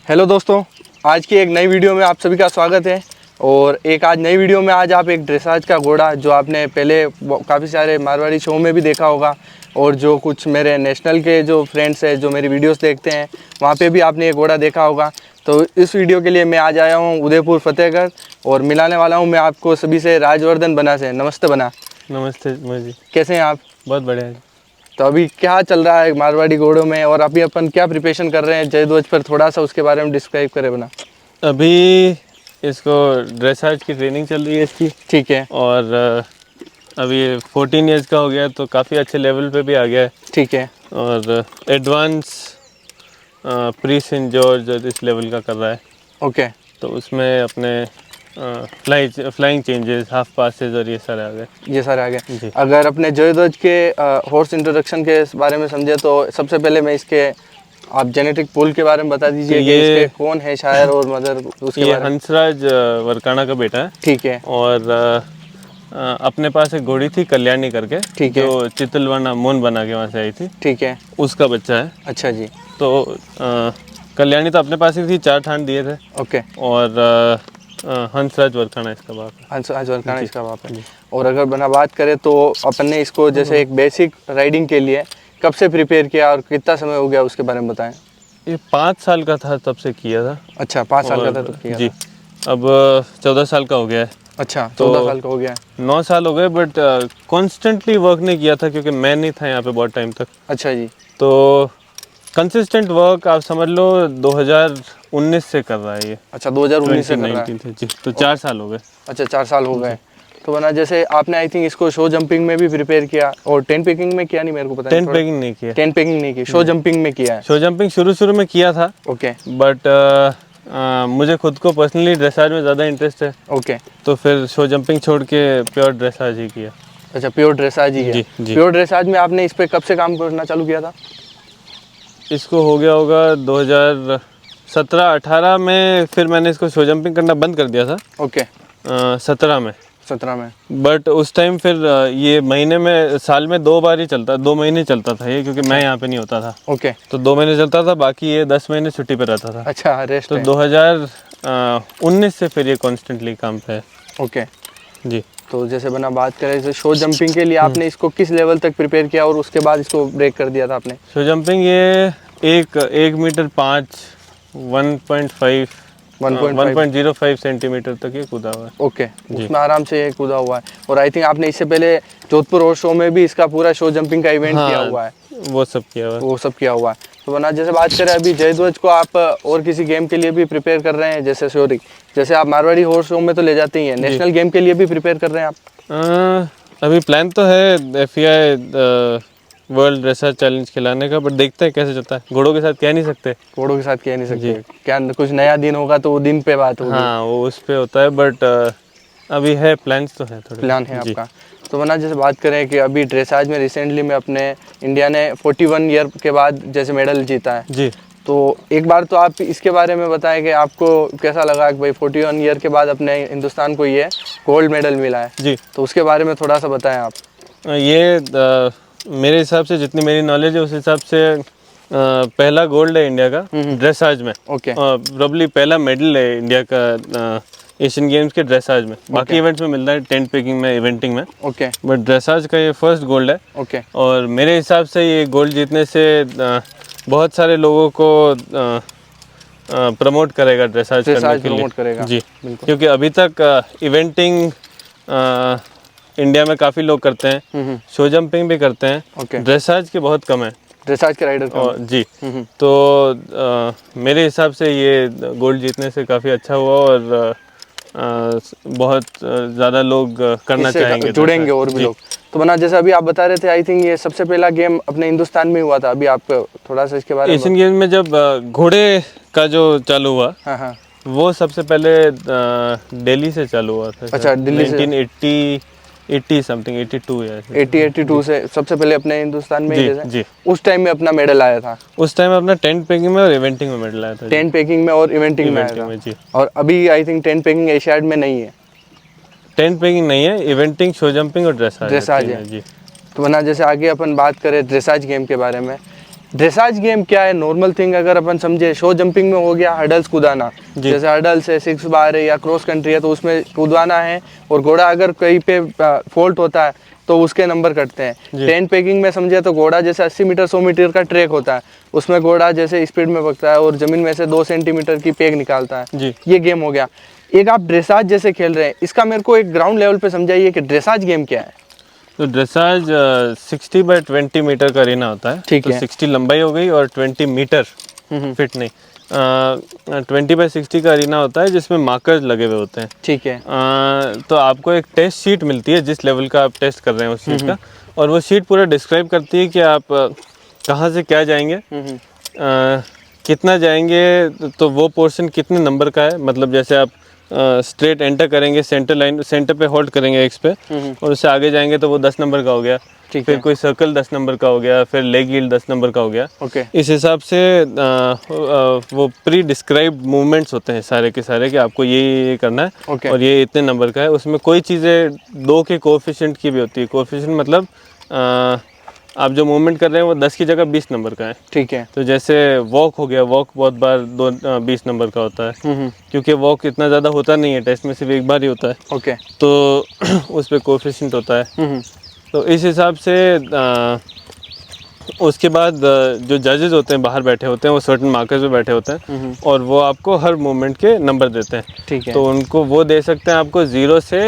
Hello दोस्तों, आज की एक नई वीडियो में आप सभी का स्वागत है। और एक आज नई वीडियो में आज आप एक ड्रेसाज का घोड़ा जो आपने पहले काफ़ी सारे मारवाड़ी शो में भी देखा होगा और जो कुछ मेरे नेशनल के जो फ्रेंड्स हैं जो मेरी वीडियोस देखते हैं वहाँ पे भी आपने ये घोड़ा देखा होगा। तो इस वीडियो के लिए मैं आज आया हूँ उदयपुर फतेहगढ़ और मिलाने वाला हूँ मैं आपको सभी से राजवर्धन बना से। नमस्ते बना। नमस्ते जी। कैसे हैं आप? बहुत बढ़िया है। तो अभी क्या चल रहा है मारवाड़ी घोड़ों में और अभी अपन क्या प्रिपरेशन कर रहे हैं जयध्वज पर, थोड़ा सा उसके बारे में डिस्क्राइब करें बना। अभी इसको ड्रेसाज की ट्रेनिंग चल रही है इसकी। ठीक है। और अभी 14 इयर्स का हो गया तो काफ़ी अच्छे लेवल पे भी आ गया है। ठीक है। और एडवांस प्री सेंट जॉर्ज इस लेवल का कर रहा है। ओके। तो उसमें अपने फ्लाइंग चेंजेस, हाफ पासेस और ये सारे आ गए। अगर अपने जयध्वज के हॉर्स इंट्रोडक्शन के बारे में समझे तो सबसे पहले मैं इसके आप जेनेटिक पूल के बारे में बता दीजिए कि इसके कौन है शायर और मदर उसके ये बारे में। हंसराज वरकाना का बेटा है। ठीक है। और अपने पास एक घोड़ी थी कल्याणी करके, ठीक है, जो चितलवाना मोन बना के वहाँ से आई थी। ठीक है। उसका बच्चा है। अच्छा जी। तो कल्याणी तो अपने पास ही थी, 4 ठान दिए थे। ओके। और हंसराज वरकाना इसका बाप है। हंसराज वरकाना इसका बाप है। और अगर बना बात करें तो अपन ने इसको जैसे एक बेसिक राइडिंग के लिए कब से प्रिपेयर किया और कितना समय हो गया उसके बारे में बताएं। ये 5 साल का था तब से किया था। अच्छा, 5 साल का था तब किया जी था। अब 14 साल का हो गया है। अच्छा, 14 साल का हो गया है। 9 साल हो गए, बट कॉन्स्टेंटली वर्क नहीं किया था क्योंकि मैं नहीं था यहाँ पे बहुत टाइम तक। अच्छा जी। तो कंसिस्टेंट वर्क आप समझ लो 2019 से कर रहा है ये। अच्छा, 2019 से कर रहा है जी। तो 4 साल हो गए। अच्छा, 4 साल हो गए। तो बना जैसे आपने आई थिंक इसको शो जंपिंग में भी प्रिपेयर किया और टेन पेकिंग में किया, नहीं मेरे को पता है। टेन पेकिंग नहीं किया। टेन पेकिंग नहीं की, शो जंपिंग में किया है। शो जंपिंग शुरू में किया था। ओके। बट मुझे खुद को पर्सनली ड्रेसाज में ज़्यादा इंटरेस्ट है। ओके। तो फिर शो जंपिंग छोड़ के प्योर ड्रेसाज ही किया। अच्छा, प्योर ड्रेसाज ही किया। प्योर ड्रेसाज में आपने इस पे कब से काम करना चालू किया था? इसको हो गया होगा 2017-18 में, फिर मैंने इसको शो जंपिंग करना बंद कर दिया था। ओके। 17 में। बट उस टाइम फिर ये महीने में, साल में 2 बार ही चलता, 2 महीने चलता था ये, क्योंकि मैं यहाँ पे नहीं होता था। ओके। तो 2 महीने चलता था, बाकी ये 10 महीने छुट्टी पे रहता था। अच्छा, रेस्ट। तो 2019 से फिर ये कॉन्स्टेंटली काम पे है। ओके जी। तो जैसे बना बात करें जैसे शो जंपिंग के लिए आपने इसको किस लेवल तक प्रिपेयर किया और उसके बाद इसको ब्रेक कर दिया था आपने? शो जंपिंग ये 1 मीटर 5, 1.05 सेंटीमीटर तक ये कूदा हुआ है। ओके। उसमें आराम से ये कूदा हुआ है। और आई थिंक आपने इससे पहले जोधपुर और शो में भी इसका पूरा शो जंपिंग का इवेंट किया हुआ है। वो सब किया हुआ है। तो बना जैसे बात करें अभी जयध्वज को आप और किसी गेम के लिए भी प्रिपेयर कर रहे हैं, जैसे सॉरी जैसे आप मारवाड़ी हॉर्स शो में तो ले जाते ही हैं, नेशनल गेम के लिए भी प्रिपेयर कर रहे हैं आप? अभी प्लान तो है FEI वर्ल्ड ड्रेसर चैलेंज खिलाने का, बट देखते हैं कैसे चलता है। घोड़ों के साथ कह नहीं सकते। क्या कुछ नया दिन होगा तो वो दिन पे बात होगी। हाँ, वो उस पे होता है, बट अभी है, प्लान्स तो है, थोड़े प्लान है आपका। तो वरना जैसे बात करें कि अभी ड्रेसाज में रिसेंटली में अपने इंडिया ने 41 ईयर के बाद जैसे मेडल जीता है जी। तो एक बार तो आप इसके बारे में बताएं कि आपको कैसा लगा कि भाई 41 ईयर के बाद अपने हिंदुस्तान को ये गोल्ड मेडल मिला है जी। तो उसके बारे में थोड़ा सा बताएं आप। ये मेरे हिसाब से, जितनी मेरी नॉलेज है उस हिसाब से पहला गोल्ड है इंडिया का ड्रेसाज में। ओके। प्रॉब्ली पहला मेडल है इंडिया का एशियन गेम्स के ड्रेसाज में। बाकी इवेंट्स में मिलता है, टेंट पेकिंग में, इवेंटिंग में। ओके। बट ड्रेसाज का ये फर्स्ट गोल्ड है। ओके। और मेरे हिसाब से ये गोल्ड जीतने से बहुत सारे लोगों को प्रमोट करेगा ड्रेसाज करने के लिए करेगा जी। क्योंकि अभी तक इवेंटिंग इंडिया में काफ़ी लोग करते हैं, शो जंपिंग भी करते हैं, ड्रेसाज के बहुत कम है, ड्रेसाज के राइडर कम जी। तो मेरे हिसाब से ये गोल्ड जीतने से काफ़ी अच्छा हुआ और बहुत ज़्यादा लोग करना चाहेंगे, जुड़ेंगे और भी लोग। तो बना जैसे अभी आप बता रहे थे, आई थिंक ये सबसे पहला गेम अपने हिंदुस्तान में हुआ था। अभी आप थोड़ा सा इसके बारे में। एशियन गेम में जब घोड़े का जो चालू हुआ, हाँ हाँ, वो सबसे पहले दिल्ली से चालू हुआ था। अच्छा, दिल्ली से 1980 समथिंग 82 या 82 से सबसे पहले अपने हिंदुस्तान में जी, जी। उस टाइम में अपना मेडल आया था। उस टाइम अपना टेंट पेकिंग में और इवेंटिंग में मेडल आया था। टेंट पेकिंग में और इवेंटिंग में आया था जी। और अभी I think tent packing Asiad में नहीं है। टेंट पेकिंग नहीं है, इवेंटिंग, शो जंपिंग और ड्रेसाज है जी। तो वरना जैसे आगे अपन बात करें ड्रेसाज गेम के बारे में, ड्रेसाज गेम क्या है, नॉर्मल थिंग अगर अपन समझे, शो जंपिंग में हो गया हर्डल्स कूदाना, जैसे हर्डल्स है 6 बार है या क्रॉस कंट्री है तो उसमें कूदवाना है, और घोड़ा अगर कहीं पे फॉल्ट होता है तो उसके नंबर कटते हैं। टेन पेगिंग में समझे तो घोड़ा जैसे 80 मीटर 100 मीटर का ट्रैक होता है, उसमें घोड़ा जैसे स्पीड में भगता है और जमीन में से 2 सेंटीमीटर की पेग निकालता है। ये गेम हो गया। एक आप ड्रेसाज जैसे खेल रहे हैं, इसका मेरे को एक ग्राउंड लेवल पे समझाइए कि ड्रेसाज गेम क्या है। तो ड्रेसाज 60 बाय 20 मीटर का अरीना होता है। ठीक है। 60 लंबाई हो गई और 20 मीटर फिट नहीं, 20 बाय 60 का अरीना होता है जिसमें मार्कर्स लगे हुए होते हैं। ठीक है। तो आपको एक टेस्ट शीट मिलती है जिस लेवल का आप टेस्ट कर रहे हैं उस चीज़ का, और वो शीट पूरा डिस्क्राइब करती है कि आप कहाँ से क्या जाएंगे, कितना जाएंगे, तो वो पोर्शन कितने नंबर का है। मतलब जैसे आप स्ट्रेट एंटर करेंगे, सेंटर पे होल्ड करेंगे एक्स पे, और उससे आगे जाएंगे तो वो 10 नंबर का हो गया। फिर कोई सर्कल 10 नंबर का हो गया, फिर लेग हील 10 नंबर का हो गया। इस हिसाब से वो प्री डिस्क्राइब्ड मूवमेंट्स होते हैं सारे के सारे कि आपको ये करना है और ये इतने नंबर का है। उसमें कोई चीज़ें 2 के कोएफिशिएंट की भी होती है। कोएफिशिएंट मतलब आप जो मूवमेंट कर रहे हैं वो 10 की जगह 20 नंबर का है। ठीक है। तो जैसे वॉक हो गया, वॉक बहुत बार 20 नंबर का होता है, क्योंकि वॉक इतना ज़्यादा होता नहीं है, टेस्ट में सिर्फ एक बार ही होता है। तो उस पर कोएफिशिएंट होता है। तो इस हिसाब से उसके बाद जो जजेस होते हैं बाहर बैठे होते हैं, वो सर्टेन मार्कर्स पे बैठे होते हैं और वो आपको हर मूवमेंट के नंबर देते हैं। ठीक है। तो उनको वो दे सकते हैं आपको 0 से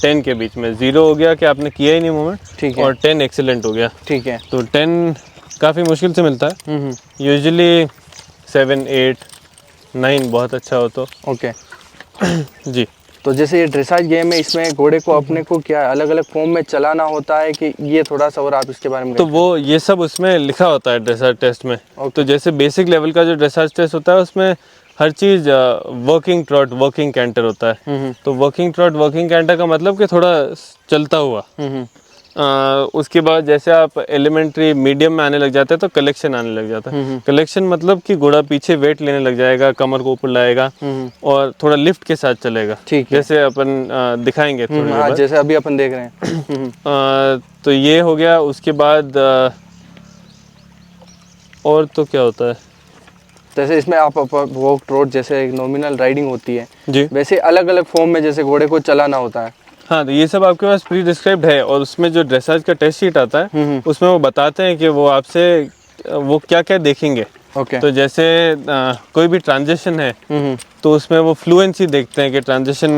10 के बीच में। 0 हो गया कि आपने किया ही नहीं मूवमेंट, ठीक है, और 10 एक्सीलेंट हो गया। ठीक है। तो 10 काफ़ी मुश्किल से मिलता है, यूजुअली 7, 8, 9 बहुत अच्छा हो तो। ओके जी। तो जैसे ये ड्रेसाज गेम है, इसमें घोड़े को अपने को क्या अलग अलग फॉर्म में चलाना होता है कि ये थोड़ा सा और आप इसके बारे में। तो वो ये सब उसमें लिखा होता है ड्रेसाज टेस्ट में। तो जैसे बेसिक लेवल का जो ड्रेसाज टेस्ट होता है उसमें हर चीज़ वर्किंग ट्रॉट, वर्किंग कैंटर होता है। तो वर्किंग ट्रॉट, वर्किंग कैंटर का मतलब कि थोड़ा चलता हुआ। उसके बाद जैसे आप एलिमेंट्री मीडियम में आने लग जाते हैं तो कलेक्शन आने लग जाता है। कलेक्शन मतलब कि घोड़ा पीछे वेट लेने लग जाएगा, कमर को ऊपर लाएगा और थोड़ा लिफ्ट के साथ चलेगा। ठीक है। जैसे अपन दिखाएंगे थोड़ी देर बाद, जैसे अभी अपन देख रहे हैं। तो ये हो गया। उसके बाद और तो क्या होता है, जैसे इसमें आप वॉक ट्रॉट जैसे एक नॉमिनल राइडिंग होती है जी, वैसे अलग अलग फॉर्म में जैसे घोड़े को चलाना होता है। हाँ, तो ये सब आपके पास प्री डिस्क्राइब्ड है और उसमें जो ड्रेसाज का टेस्ट शीट आता है उसमें वो बताते हैं कि वो आपसे वो क्या क्या देखेंगे। तो जैसे कोई भी ट्रांजिशन है तो उसमें वो फ्लुएंसी देखते हैं कि ट्रांजिशन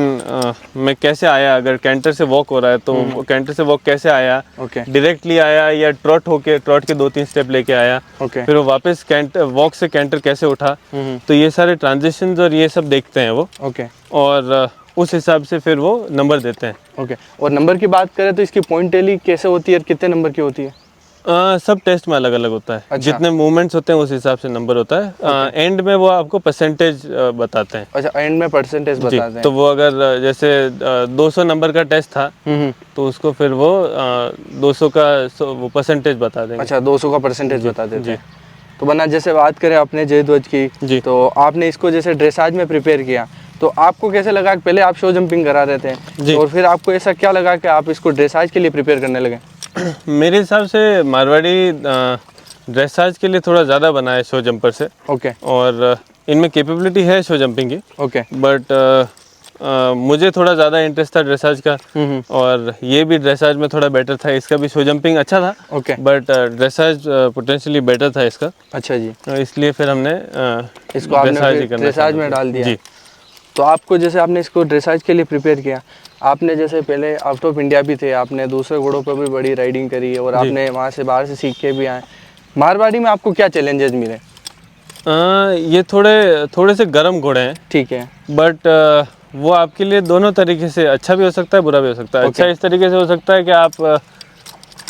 में कैसे आया। अगर कैंटर से वॉक हो रहा है तो कैंटर से वॉक कैसे आया, डायरेक्टली आया या ट्रॉट के 2-3 स्टेप लेके आया, फिर वो वापस वॉक से कैंटर कैसे उठा। तो ये सारे ट्रांजिशंस और ये सब देखते हैं वो। और उस हिसाब से फिर वो नंबर देते हैं। और नंबर की बात करें तो इसकी पॉइंट टैली कैसे होती है और कितने नंबर की होती है? सब टेस्ट में अलग अलग होता है। अच्छा। जितने मूवमेंट्स होते हैं उस हिसाब से नंबर होता है। एंड में वो आपको परसेंटेज बताते हैं। अच्छा, एंड में परसेंटेज बताते हैं। तो वो अगर जैसे 200 नंबर का टेस्ट था तो उसको फिर वो 200 का वो परसेंटेज बता देंगे। अच्छा, 200 का परसेंटेज बता देते हैं। तो वरना जैसे बात करें अपने जयध्वज की, तो आपने इसको जैसे ड्रेसाज में प्रिपेयर किया तो आपको कैसे लगा कि पहले आप शो जंपिंग करा रहे थे और फिर आपको ऐसा क्या लगा कि आप इसको ड्रेसाज के लिए प्रिपेयर करने लगे? मेरे हिसाब से मारवाड़ी ड्रेसाज के लिए थोड़ा ज़्यादा बना है शो जंपर से। और इनमें कैपेबिलिटी है शो जंपिंग की। बट मुझे थोड़ा ज़्यादा इंटरेस्ट था ड्रेसाज का और ये भी ड्रेसाज में थोड़ा बेटर था। इसका भी शो जंपिंग अच्छा था बट ड्रेसाज पोटेंशियली बेटर था इसका। अच्छा जी। इसलिए फिर हमने इसको ड्रेसाज में डाल दिया। जी। तो आपको जैसे आपने इसको ड्रेसाज के लिए प्रिपेयर किया, आपने जैसे पहले आउट ऑफ इंडिया भी थे, आपने दूसरे घोड़ों पर भी बड़ी राइडिंग करी है और आपने वहाँ से बाहर से सीख के भी आए। मारवाड़ी में आपको क्या चैलेंजेस मिले? ये थोड़े से गर्म घोड़े हैं। ठीक है। बट वो आपके लिए दोनों तरीके से अच्छा भी हो सकता है, बुरा भी हो सकता है। अच्छा इस तरीके से हो सकता है कि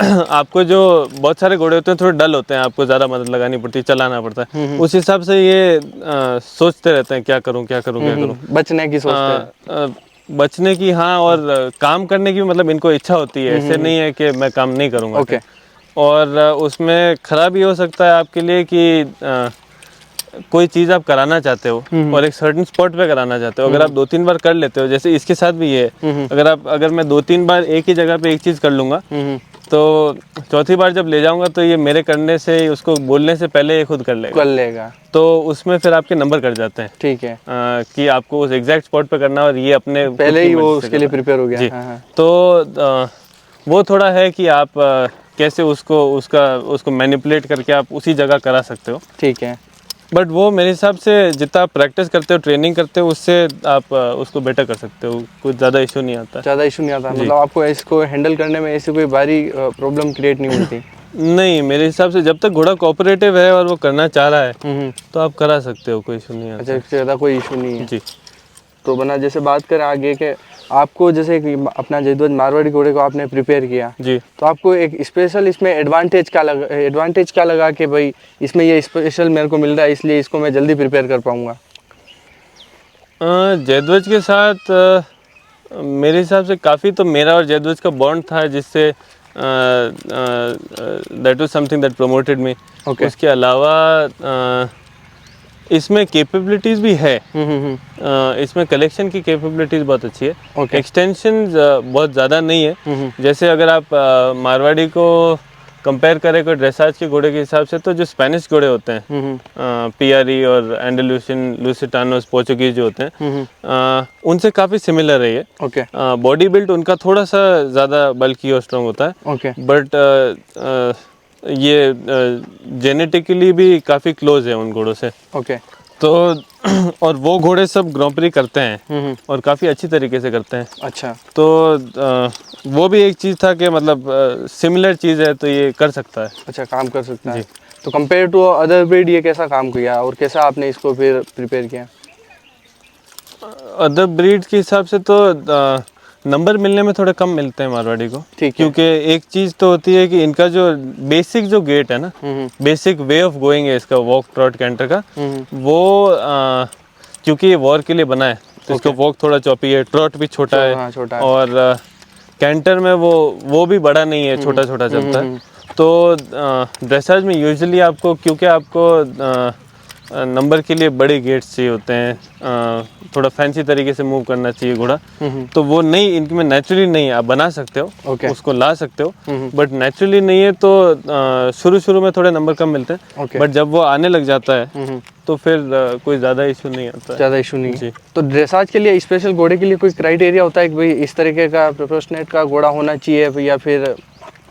आपको जो बहुत सारे घोड़े होते हैं थोड़े डल होते हैं, आपको ज़्यादा मदद लगानी पड़ती है, चलाना पड़ता है। उस हिसाब से ये सोचते रहते हैं क्या करूं, बचने की सोचते हैं। बचने की, हाँ, और काम करने की मतलब इनको इच्छा होती है। ऐसे नहीं है कि मैं काम नहीं करूँगा। और उसमें खराब ये हो सकता है आपके लिए कि कोई चीज़ आप कराना चाहते हो और एक सर्टेन स्पॉट पे कराना चाहते हो। अगर आप 2-3 बार कर लेते हो, जैसे इसके साथ भी ये है, अगर मैं 2-3 बार एक ही जगह पे एक चीज़ कर लूँगा तो चौथी बार जब ले जाऊंगा तो ये मेरे करने से, उसको बोलने से पहले ये खुद कर लेगा। तो उसमें फिर आपके नंबर कट जाते हैं। ठीक है। कि आपको उस एग्जैक्ट स्पॉट पे करना और ये अपने पहले ही वो उसके लिए प्रिपेयर हो गया। हाँ। तो वो थोड़ा है कि आप कैसे उसको मैनिपुलेट करके आप उसी जगह करा सकते हो। ठीक है। बट वो मेरे हिसाब से जितना आप प्रैक्टिस करते हो, ट्रेनिंग करते हो, उससे आप उसको बेटर कर सकते हो। कुछ ज़्यादा इशू नहीं आता। मतलब आपको इसको हैंडल करने में ऐसी कोई भारी प्रॉब्लम क्रिएट नहीं होती? नहीं, मेरे हिसाब से जब तक घोड़ा कोऑपरेटिव है और वो करना चाह रहा है तो आप करा सकते हो, कोई इशू नहीं आता। अच्छा, ज़्यादा कोई इशू नहीं है जी। तो बना, जैसे बात करें आगे के, आपको जैसे अपना जयध्वज मारवाड़ी घोड़े को आपने प्रिपेयर किया जी, तो आपको एक स्पेशल इसमें एडवांटेज क्या लगा कि भाई इसमें ये स्पेशल मेरे को मिल रहा है, इसलिए इसको मैं जल्दी प्रिपेयर कर पाऊँगा? जयध्वज के साथ मेरे हिसाब से काफ़ी तो मेरा और जयध्वज का बॉन्ड था, जिससे that was something that promoted me. उसके अलावा इसमें कैपेबिलिटीज़ भी है। इसमें कलेक्शन की कैपेबिलिटीज़ बहुत अच्छी है। एक्सटेंशन बहुत ज़्यादा नहीं है। जैसे अगर आप मारवाड़ी को कंपेयर करें कोई ड्रेसाज के घोड़े के हिसाब से, तो जो स्पेनिश घोड़े होते हैं, पीआरई और एंडलूसियन, लुसिटानोस, पोर्चुगीज जो होते हैं, उनसे काफ़ी सिमिलर है ये। बॉडी बिल्ड उनका थोड़ा सा ज़्यादा बल्की और स्ट्रॉन्ग होता है। बट ये जेनेटिकली भी काफ़ी क्लोज है उन घोड़ों से। तो और वो घोड़े सब ग्रैंड प्री करते हैं और काफ़ी अच्छी तरीके से करते हैं। अच्छा। तो वो भी एक चीज़ था कि मतलब सिमिलर चीज़ है तो ये कर सकता है। अच्छा, काम कर सकता है। तो कंपेयर टू अदर ब्रीड ये कैसा काम किया और कैसा आपने इसको फिर प्रिपेयर किया? अदर ब्रीड के हिसाब से तो नंबर मिलने में थोड़े कम मिलते हैं मारवाड़ी को, क्योंकि एक चीज़ तो होती है कि इनका जो बेसिक जो गेट है ना, बेसिक वे ऑफ गोइंग है इसका, वॉक ट्रॉट कैंटर का, वो क्योंकि ये वॉर के लिए बना है तो इसका वॉक थोड़ा चौपी है, ट्रॉट भी छोटा है। हाँ, छोटा है। और कैंटर में वो भी बड़ा नहीं है, छोटा छोटा चलता है। तो ड्रेसाज में यूजुअली आपको, क्योंकि आपको नंबर के लिए बड़े गेट्स चाहिए होते हैं, थोड़ा फैंसी तरीके से मूव करना चाहिए घोड़ा, तो वो नहीं, इनमें नेचुरली नहीं है। आप बना सकते हो, उसको ला सकते हो, बट नेचुरली नहीं है। तो शुरू में थोड़े नंबर कम मिलते हैं, बट जब वो आने लग जाता है तो फिर कोई ज़्यादा इशू नहीं आता है। ज़्यादा इशू नहीं है। तो ड्रेसाज के लिए, स्पेशल घोड़े के लिए कोई क्राइटेरिया होता है कि भाई इस तरीके का प्रोफेशनल का घोड़ा होना चाहिए, या फिर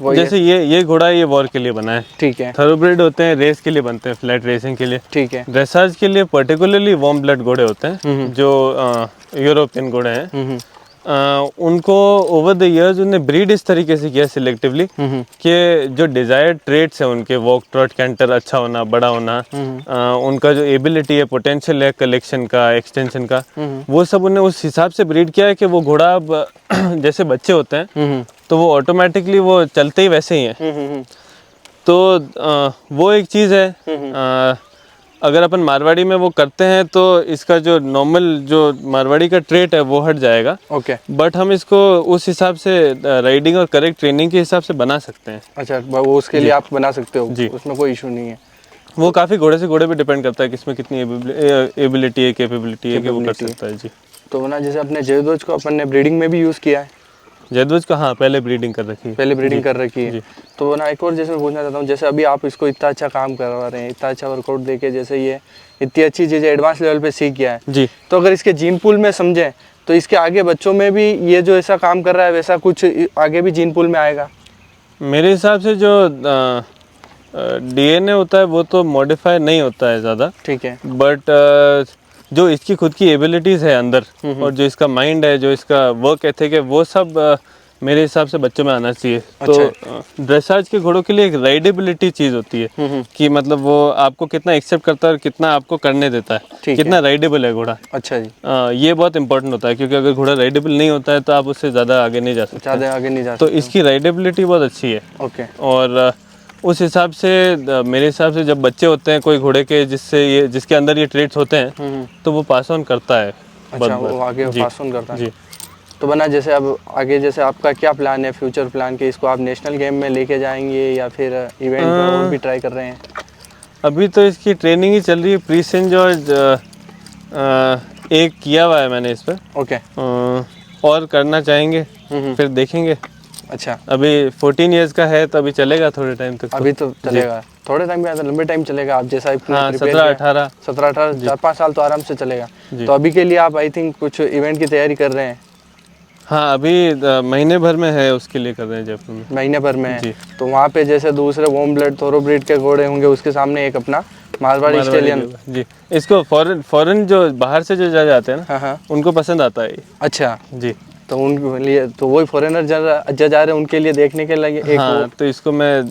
जैसे ये घोड़ा ये वॉर के लिए बना है? ठीक है। थरोब्रेड होते हैं, रेस के लिए बनते हैं, फ्लैट रेसिंग के लिए। ठीक है। ड्रेसाज के लिए पर्टिकुलरली वार्म ब्लड घोड़े होते हैं, जो यूरोपियन घोड़े हैं। उनको ओवर द इयर्स उन्हें ब्रीड इस तरीके से किया सिलेक्टिवली कि जो डिजायर्ड ट्रेट्स है उनके, वॉक ट्रॉट कैंटर अच्छा होना, बड़ा होना, उनका जो एबिलिटी है, पोटेंशियल है कलेक्शन का, एक्सटेंशन का, वो सब उन्हें उस हिसाब से ब्रीड किया है कि वो घोड़ा अब जैसे बच्चे होते हैं तो वो ऑटोमेटिकली वो चलते ही वैसे ही हैं। तो वो एक चीज़ है। अगर अपन मारवाड़ी में वो करते हैं तो इसका जो नॉर्मल जो मारवाड़ी का ट्रेट है वो हट जाएगा। बट हम इसको उस हिसाब से राइडिंग और करेक्ट ट्रेनिंग के हिसाब से बना सकते हैं। अच्छा, वो उसके लिए आप बना सकते हो जी, उसमें कोई इशू नहीं है। वो काफ़ी घोड़े से घोड़े पे डिपेंड करता है कि इसमें कितनी एबिलिटी है, कैपेबिलिटी है कि वो कर सकता है। जी। तो ना जैसे अपने जयध्वज को अपन ने ब्रीडिंग में भी यूज़ किया है? जयध्वज का हाँ, पहले ब्रीडिंग कर रखी है। पहले ब्रीडिंग कर रखी है। तो ना एक और जैसे पूछना चाहता हूँ, जैसे अभी आप इसको इतना अच्छा काम करवा रहे हैं, इतना अच्छा वर्कआउट देके, जैसे ये इतनी अच्छी चीज़ें एडवांस लेवल पे सीख गया है जी, तो अगर इसके जीन पूल में समझें तो इसके आगे बच्चों में भी ये जो ऐसा काम कर रहा है वैसा कुछ आगे भी जीन पूल में आएगा? मेरे हिसाब से जो DNA होता है वो तो मॉडिफाई नहीं होता है ज़्यादा। ठीक है। बट जो इसकी खुद की एबिलिटीज़ है अंदर, और जो इसका माइंड है, जो इसका वर्क एथिक है, वो सब मेरे हिसाब से बच्चों में आना चाहिए। अच्छा। तो ड्रेसाज के घोड़ों के लिए एक राइडेबिलिटी चीज़ होती है कि मतलब वो आपको कितना एक्सेप्ट करता है और कितना आपको करने देता है, कितना राइडेबल है घोड़ा। अच्छा जी। ये बहुत इंपॉर्टेंट होता है, क्योंकि अगर घोड़ा राइडेबल नहीं होता है तो आप उससे ज़्यादा आगे नहीं जा सकते। ज़्यादा आगे नहीं जा सकते। तो इसकी राइडेबिलिटी बहुत अच्छी है। ओके। और उस हिसाब से मेरे हिसाब से जब बच्चे होते हैं कोई घोड़े के जिसके अंदर ये ट्रेट्स होते हैं तो वो पास ऑन करता है। अच्छा, वो आगे पास ऑन करता है जी। तो बना जैसे अब आगे जैसे आपका क्या प्लान है, फ्यूचर प्लान, के इसको आप नेशनल गेम में लेके जाएंगे या फिर इवेंट में और भी ट्राई कर रहे हैं? अभी तो इसकी ट्रेनिंग ही चल रही है। प्री सेंट जॉर्ज एक किया हुआ है मैंने इस पर। ओके। और करना चाहेंगे, फिर देखेंगे। अच्छा, अभी 14 इयर्स का है तो अभी चलेगा थोड़े टाइम तक। अभी तो चलेगा थोड़े टाइम में, लंबे टाइम चलेगा। आप जैसा हाँ, 17-18 4-5 साल तो आराम से चलेगा। तो अभी के लिए आप आई थिंक कुछ इवेंट की तैयारी कर रहे हैं? हाँ, अभी महीने भर में है, उसके लिए कर रहे हैं जयपुर में। महीने भर में है जी। तो वहाँ पे जैसे दूसरे वार्म ब्लड थोरोब्रीड के घोड़े होंगे, उसके सामने एक अपना मारवाड़ी स्टेलियन। जी, इसको फॉरेन जो बाहर से जो जज आते हैं ना, हाँ, उनको पसंद आता है ये। अच्छा, जी, तो उनके लिए तो वही फॉरेनर जज आ रहे हैं उनके लिए देखने के लिए एक हाँ, तो इसको मैं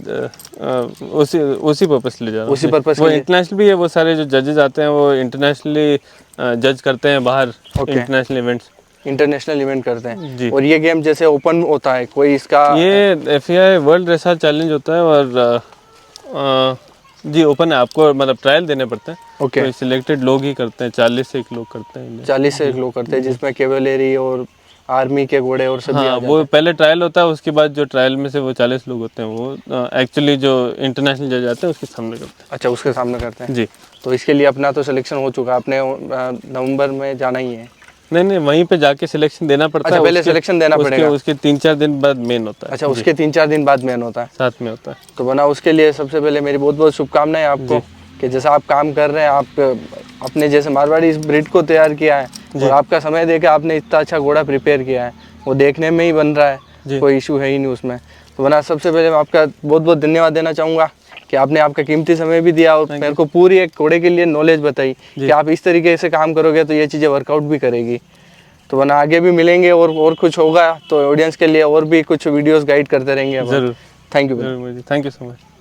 उसी पर्पस ले जा रहा हूँ। उसी पर्पस वो इंटरनेशनल भी है, वो सारे जो जजेस आते हैं वो इंटरनेशनली जज करते हैं बाहर, इंटरनेशनल इवेंट्स, इंटरनेशनल इवेंट करते हैं जी। और ये गेम जैसे ओपन होता है कोई इसका? ये FEI वर्ल्ड ड्रेसाज चैलेंज होता है और जी ओपन है, आपको मतलब ट्रायल देने पड़ते हैं। ओके, तो सिलेक्टेड लोग ही करते हैं, 40 से एक लोग करते हैं। 40 से एक लोग करते हैं जिसमें कैवलरी और आर्मी के घोड़े और सभी हाँ, वो पहले ट्रायल होता है, उसके बाद जो ट्रायल में से वो 40 लोग होते हैं वो एक्चुअली जो इंटरनेशनल जज आते हैं उसके सामने करते हैं। अच्छा, उसके सामने करते हैं जी। तो इसके लिए अपना तो सिलेक्शन हो चुका, आपने नवंबर में जाना ही है? नहीं, वहीं पे जाके सिलेक्शन देना पड़ता है। अच्छा, पहले सिलेक्शन देना पड़ेगा। उसके 3-4 दिन बाद मेन होता है। अच्छा, उसके 3-4 दिन बाद मेन होता है, साथ में होता है। तो बना उसके लिए सबसे पहले मेरी बहुत बहुत शुभकामनाएं आपको कि जैसा आप काम कर रहे हैं, आप अपने जैसे मारवाड़ी इस ब्रीड को तैयार किया है और आपका समय देकर आपने इतना अच्छा घोड़ा प्रिपेयर किया है, वो देखने में ही बन रहा है, कोई इशू है ही नहीं उसमें। तो बना सबसे पहले मैं आपका बहुत बहुत धन्यवाद देना चाहूँगा कि आपने आपका कीमती समय भी दिया और मेरे को पूरी एक घोड़े के लिए नॉलेज बताई कि आप इस तरीके से काम करोगे तो ये चीज़ें वर्कआउट भी करेगी। तो वरना आगे भी मिलेंगे और कुछ होगा तो ऑडियंस के लिए और भी कुछ वीडियोस गाइड करते रहेंगे। जरूर। Thank you. Thank you so much.